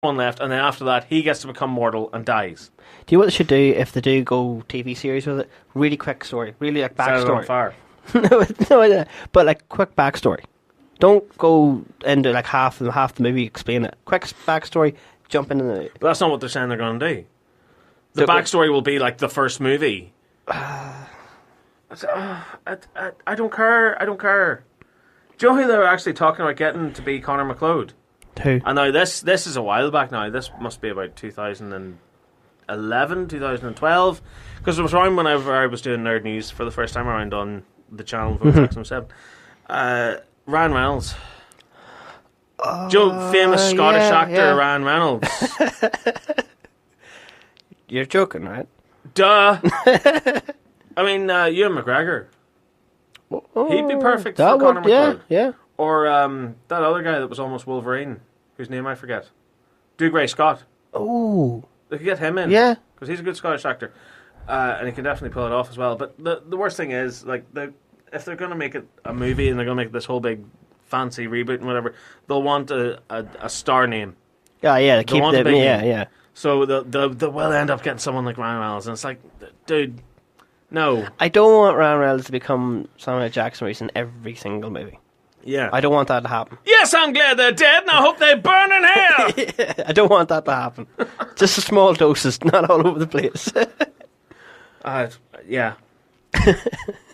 one left, and then after that, he gets to become mortal and dies. Do you know what they should do if they do go TV series with it? Really quick story, really like Set it on backstory. fire. no, but like quick backstory. Don't go into like half the movie explain it. Quick backstory, jump into the. But that's not what they're saying they're going to do. The backstory will be like the first movie. I don't care. I don't care. Do you know who they were actually talking about getting to be Conor McLeod? Who? And now this is a while back now. This must be about 2011, 2012. Because it was around whenever I was doing Nerd News for the first time around on the channel for Maximum 7. Ryan Reynolds. Joe, famous Scottish actor Ryan Reynolds. You're joking, right? Duh. I mean, Ewan McGregor. He'd be perfect for Conor McLeod. Yeah. Or that other guy that was almost Wolverine, whose name I forget. Dougray Scott. Oh. They could get him in. Yeah. Because he's a good Scottish actor. And he can definitely pull it off as well. But the worst thing is, like, if they're going to make it a movie and they're going to make this whole big fancy reboot and whatever, they'll want a star name. Yeah. Keep the name. yeah. So they will end up getting someone like Ryan Reynolds, and it's like, dude, no. I don't want Ryan Reynolds to become Samuel L. Jackson in every single movie. Yeah. I don't want that to happen. Yes, I'm glad they're dead, and I hope they burn in hell. I don't want that to happen. Just a small doses, not all over the place. Yeah. I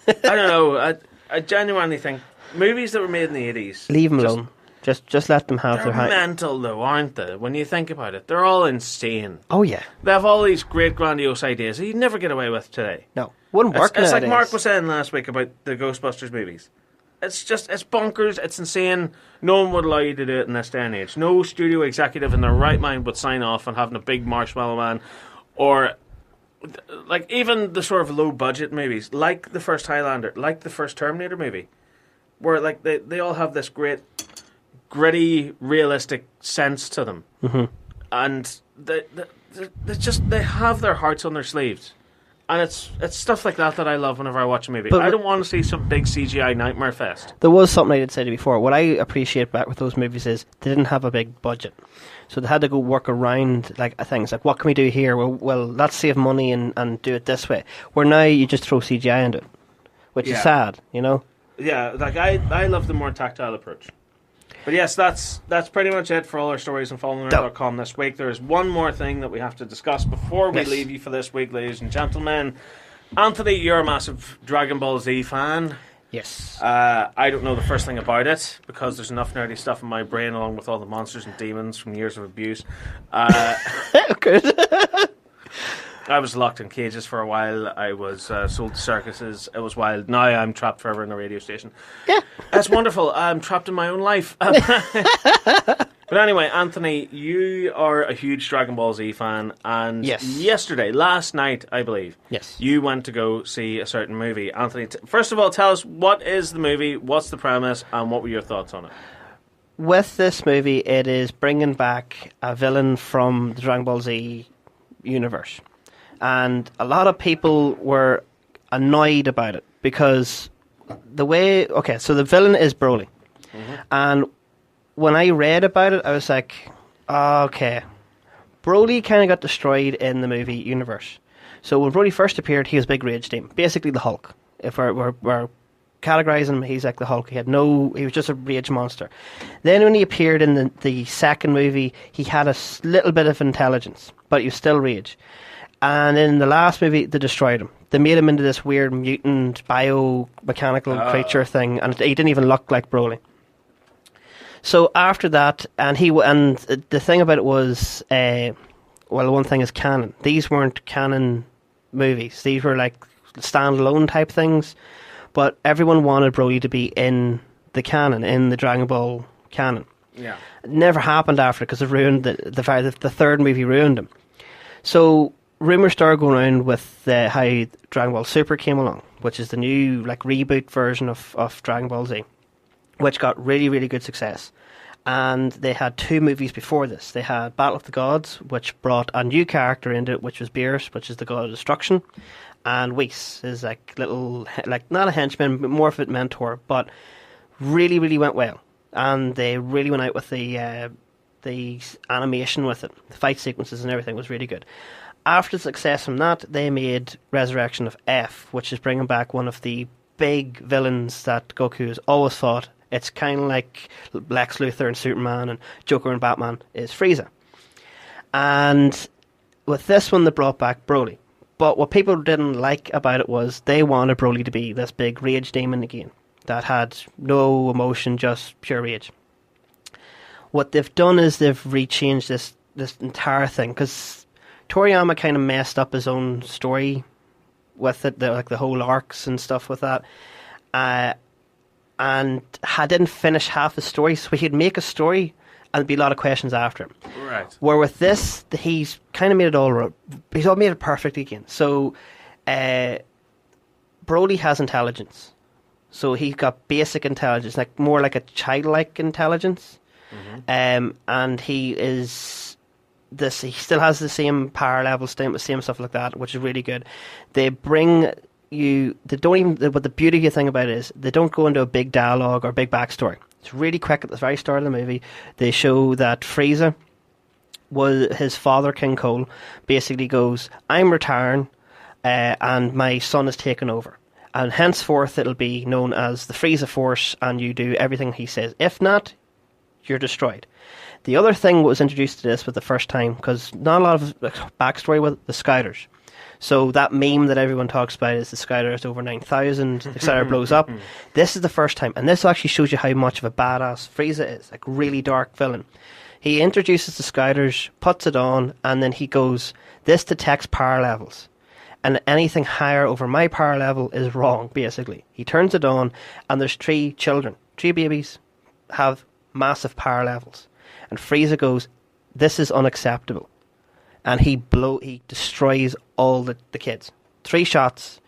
don't know. I genuinely think movies that were made in the 80s... Leave them alone. Just let them have their They're mental, though, aren't they? When you think about it, they're all insane. Oh, yeah. They have all these great, grandiose ideas that you'd never get away with today. No. Wouldn't work It's nowadays. like Mark was saying last week about the Ghostbusters movies. It's bonkers, it's insane. No one would allow you to do it in this day and age. No studio executive in their right mind would sign off on having a big marshmallow man. Or, like, even the sort of low-budget movies, like the first Highlander, like the first Terminator movie, where, like, they all have this great... gritty, realistic sense to them, and they have their hearts on their sleeves, and it's stuff like that I love whenever I watch a movie. But I don't want to see some big CGI nightmare fest. There was something I did say before. What I appreciate back with those movies is they didn't have a big budget, so they had to go work around like things like, what can we do here? Well, let's save money and do it this way. Where now you just throw CGI into it, which is sad, you know. Yeah, like I love the more tactile approach. But yes, that's pretty much it for all our stories on followingnerd.com this week. There's one more thing that we have to discuss before we leave you for this week, ladies and gentlemen. Anthony, you're a massive Dragon Ball Z fan. Yes. I don't know the first thing about it because there's enough nerdy stuff in my brain along with all the monsters and demons from years of abuse. Good. I was locked in cages for a while. I was sold to circuses. It was wild. Now I'm trapped forever in a radio station. Yeah. It's wonderful. I'm trapped in my own life. But anyway, Anthony, you are a huge Dragon Ball Z fan. And last night, I believe, you went to go see a certain movie. Anthony, first of all, tell us, what is the movie, what's the premise, and what were your thoughts on it? With this movie, it is bringing back a villain from the Dragon Ball Z universe. And a lot of people were annoyed about it because the way... Okay, so the villain is Broly. And when I read about it, I was like, okay. Broly kind of got destroyed in the movie universe. So when Broly first appeared, he was Big Rage Demon. Basically the Hulk. If we're categorizing him, he's like the Hulk. He was just a rage monster. Then when he appeared in the second movie, he had a little bit of intelligence, but he was still rage. And in the last movie, they destroyed him. They made him into this weird mutant biomechanical creature thing, and he didn't even look like Broly. So after that, and the thing about it was, one thing is canon. These weren't canon movies. These were like standalone type things. But everyone wanted Broly to be in the canon, in the Dragon Ball canon. Yeah, it never happened after because it ruined the third movie ruined him. So rumours started going around with how Dragon Ball Super came along, which is the new like reboot version of Dragon Ball Z, which got really, really good success. And they had two movies before this. They had Battle of the Gods, which brought a new character into it, which was Beerus, which is the god of destruction. And Whis is like little, like not a henchman, but more of a mentor, but really, really went well. And they really went out with the The animation with it, the fight sequences and everything was really good. After success from that, they made Resurrection of F, which is bringing back one of the big villains that Goku has always fought. It's kind of like Lex Luthor and Superman and Joker and Batman is Frieza. And with this one, they brought back Broly. But what people didn't like about it was they wanted Broly to be this big rage demon again that had no emotion, just pure rage. What they've done is they've rechanged this entire thing, because Toriyama kind of messed up his own story with it, the whole arcs and stuff with that, and didn't finish half the story, so he'd make a story and there'd be a lot of questions after him. Right. Where with this, he's kind of made it all he's all made it perfect again. So Broly has intelligence, so he's got basic intelligence, like more like a childlike intelligence. And he is this. He still has the same power level, same stuff like that, which is really good. They bring you. They don't even. But the beauty thing about it is they don't go into a big dialogue or big backstory. It's really quick at the very start of the movie. They show that Frieza was his father, King Cole, basically goes, "I'm retiring, and my son is taking over, and henceforth it'll be known as the Frieza Force, and you do everything he says. If not, you're destroyed." The other thing that was introduced to this for the first time, because not a lot of backstory with the Scouters. So that meme that everyone talks about is the Scouter is over 9,000, the Scouter blows up. This is the first time, and this actually shows you how much of a badass Frieza is, like really dark villain. He introduces the Scouters, puts it on, and then he goes, "This detects power levels, and anything higher over my power level is wrong," basically. He turns it on, and there's 3 children, 3 babies, have massive power levels. And Frieza goes, "This is unacceptable." And he destroys all the kids. 3 shots.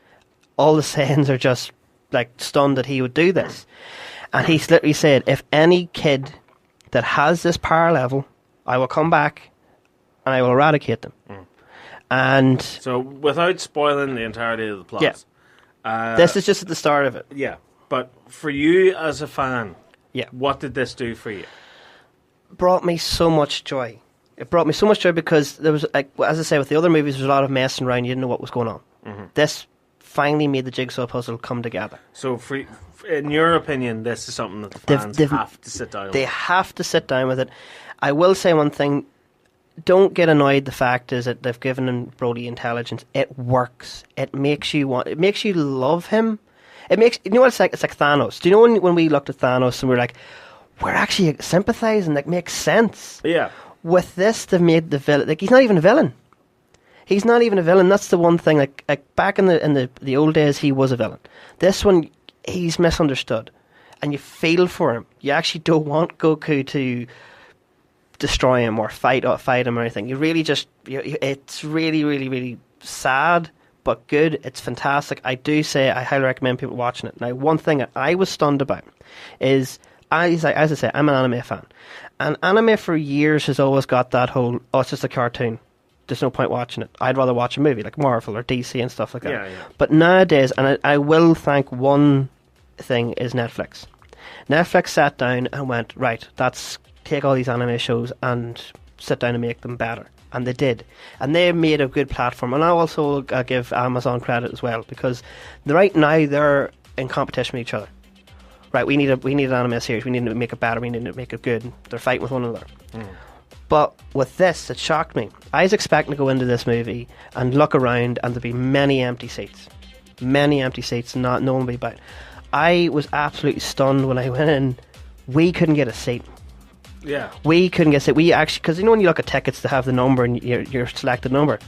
All the Saiyans are just like stunned that he would do this. And he literally said, "If any kid that has this power level, I will come back and I will eradicate them." And so, without spoiling the entirety of the plot, this is just at the start of it. Yeah, but for you as a fan, yeah, what did this do for you? Brought me so much joy. It brought me so much joy because there was, like, as I say, with the other movies, there was a lot of messing around. You didn't know what was going on. This finally made the jigsaw puzzle come together. So, in your opinion, this is something that the fans have to sit down with? They have to sit down with it. I will say one thing. Don't get annoyed. The fact is that they've given him Brody intelligence. It works. It makes you love him. It makes, you know what it's like? It's like Thanos. Do you know when we looked at Thanos and we were like, we're actually sympathising, like, makes sense. Yeah. With this, they've made the villain, like, he's not even a villain. He's not even a villain. That's the one thing. Like back in the old days, he was a villain. This one, he's misunderstood, and you feel for him. You actually don't want Goku to destroy him or fight him or anything. You really just, it's really, really, really sad, but good. It's fantastic. I do say I highly recommend people watching it. Now, one thing that I was stunned about is, as I say, I'm an anime fan. And anime for years has always got that whole, oh, it's just a cartoon. There's no point watching it. I'd rather watch a movie like Marvel or DC and stuff like that. Yeah. But nowadays, and I will thank one thing, is Netflix. Netflix sat down and went, right, let's take all these anime shows and sit down and make them better. And they did. And they made a good platform. And I also give Amazon credit as well, because right now they're in competition with each other. Right, we need an anime series. We need to make it better. We need to make it good. They're fighting with one another. But with this, it shocked me. I was expecting to go into this movie and look around and there'd be many empty seats. Many empty seats, not no one would be about. I was absolutely stunned when I went in. We couldn't get a seat. Yeah. We couldn't get a seat. We actually, because you know when you look at tickets to have the number and your selected number,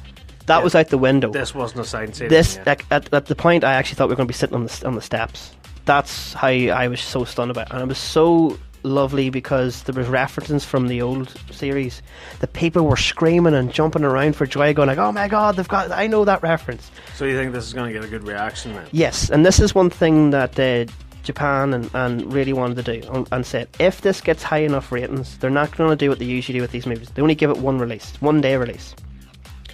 that was out the window. This wasn't assigned seating. This, like, at the point, I actually thought we were going to be sitting on the steps. That's how I was so stunned about it. And it was so lovely because there was references from the old series. The people were screaming and jumping around for joy, going like, oh my god, I know that reference. So you think this is going to get a good reaction then? Yes, and this is one thing that Japan and really wanted to do, and said, if this gets high enough ratings, they're not going to do what they usually do with these movies. They only give it one day release.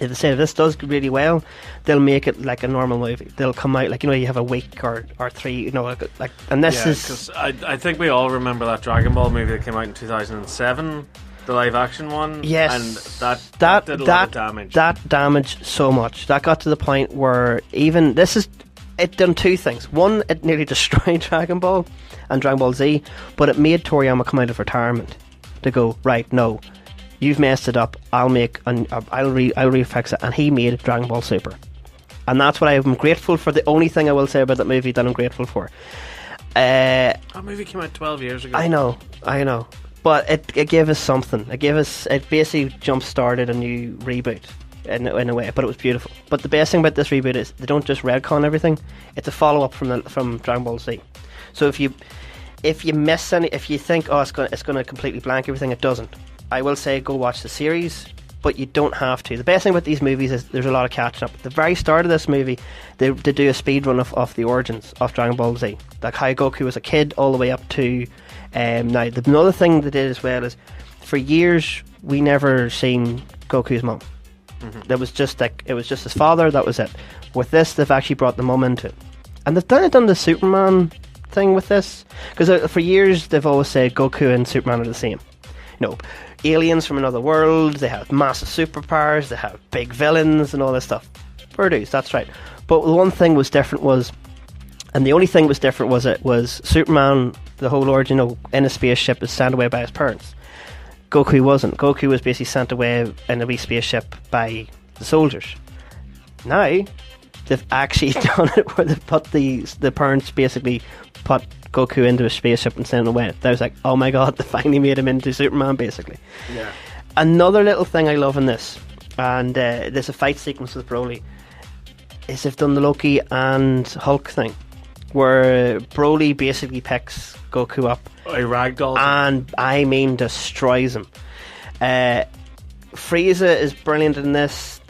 If they say if this does really well, they'll make it like a normal movie. They'll come out like, you know, you have a week or 3, you know, like, and this is. Because I think we all remember that Dragon Ball movie that came out in 2007. The live action one? Yes. And that did a lot of damage. That damaged so much. That got to the point where even... It done two things. One, it nearly destroyed Dragon Ball and Dragon Ball Z, but it made Toriyama come out of retirement to go, right, no, you've messed it up, I'll refix it. And he made Dragon Ball Super. And that's what I'm grateful for. The only thing I will say about that movie that I'm grateful for. That movie came out 12 years ago. I know. But it gave us something. It basically jump-started a new reboot in a way, but it was beautiful. But the best thing about this reboot is they don't just retcon everything. It's a follow-up from Dragon Ball Z. So if you miss any, if you think, it's going to completely blank everything, it doesn't. I will say go watch the series, but you don't have to. The best thing about these movies is there's a lot of catching up. At the very start of this movie, they do a speed run of the origins of Dragon Ball Z, like how Goku was a kid all the way up to now. Another thing they did as well is, for years we never seen Goku's mum. That was just it was just his father. That was it. With this, they've actually brought the mum into it, and they've done the Superman thing with this, because for years they've always said Goku and Superman are the same. Aliens from another world. They have massive superpowers. They have big villains and all this stuff. Fair dues, that's right. But the one thing was different and the only thing was different was Superman. The whole origin, in a spaceship, is sent away by his parents. Goku wasn't. Goku was basically sent away in a wee spaceship by the soldiers. Now, they've actually done it where they've put the parents basically put Goku into a spaceship and sent him away. I was like, oh my god, they finally made him into Superman, basically. Yeah. Another little thing I love in this, and there's a fight sequence with Broly, is they've done the Loki and Hulk thing, where Broly basically picks Goku up. Ragdoll. And I mean destroys him. Frieza is brilliant in this.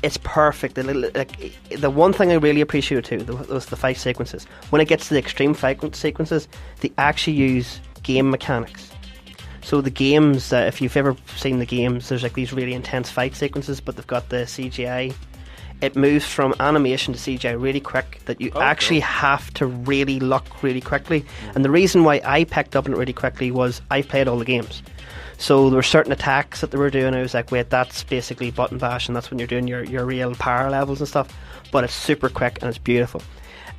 It's perfect. The one thing I really appreciate too was the fight sequences. When it gets to the extreme fight sequences, they actually use game mechanics. So the games, if you've ever seen the games, there's like these really intense fight sequences, but they've got the CGI. It moves from animation to CGI really quick, that you actually have to really look really quickly. And the reason why I picked up on it really quickly was I played all the games. So there were certain attacks that they were doing. I was like, wait, that's basically button bash, and that's when you're doing your real power levels and stuff. But it's super quick and it's beautiful.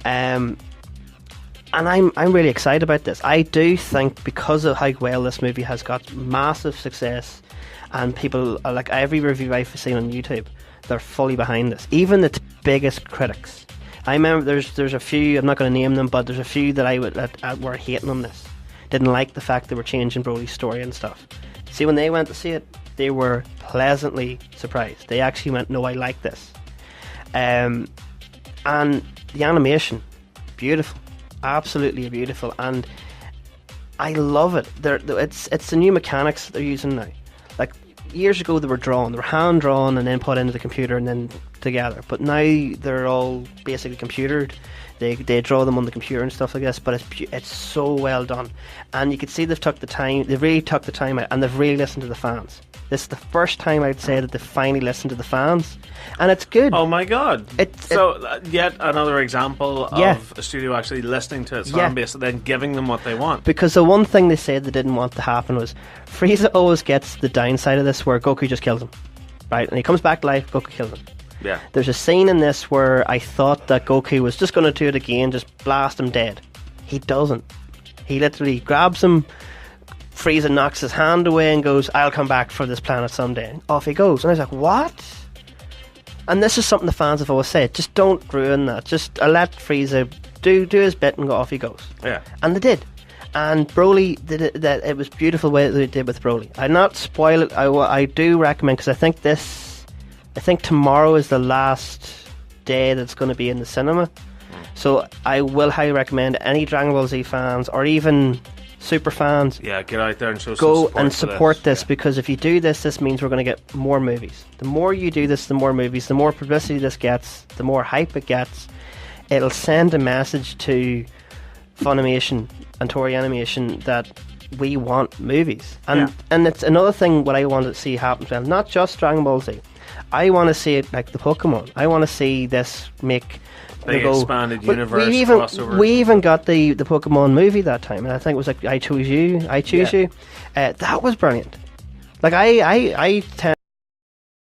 And I'm really excited about this. I do think because of how well this movie has got massive success, and people, like every review I've seen on YouTube, they're fully behind this. Even its biggest critics. I remember there's a few, I'm not going to name them, but there's a few that were hating on this. Didn't like the fact they were changing Broly's story and stuff. See, when they went to see it, they were pleasantly surprised. They actually went, no, I like this. And the animation, beautiful. Absolutely beautiful. And I love it. It's the new mechanics that they're using now. Like, years ago they were hand drawn and then put into the computer and then together, but now they're all basically computered. They draw them on the computer and stuff like this, but it's so well done, and you can see they've really took the time out, and they've really listened to the fans. This is the first time I'd say that they finally listened to the fans, and it's good. Oh my god. Yet another example of a studio actually listening to its fan base and then giving them what they want. Because the one thing they said they didn't want to happen was Frieza always gets the downside of this where Goku just kills him, right? And he comes back to life, Goku kills him. Yeah. There's a scene in this where I thought that Goku was just going to do it again, just blast him dead. He doesn't. He literally grabs him, Frieza knocks his hand away and goes, I'll come back for this planet someday. And off he goes. And I was like, what? And this is something the fans have always said, just don't ruin that. Just let Frieza do his bit and go, off he goes. Yeah. And they did. And Broly did it. That it was beautiful the way they did with Broly. I'd not spoil it. I do recommend, because I think tomorrow is the last day that's going to be in the cinema. So I will highly recommend any Dragon Ball Z fans or even super fans. Yeah, get out there and show go some and support this, because if you do this, this means we're going to get more movies. The more you do this, the more movies, the more publicity this gets, the more hype it gets. It'll send a message to Funimation and Toei Animation that we want movies, and it's another thing what I want to see happen to them. Not just Dragon Ball Z. I want to see it like the Pokemon. I want to see this make big expanded universe crossover. We even got the Pokemon movie that time, and I think it was like I Choose You. That was brilliant. Like I tend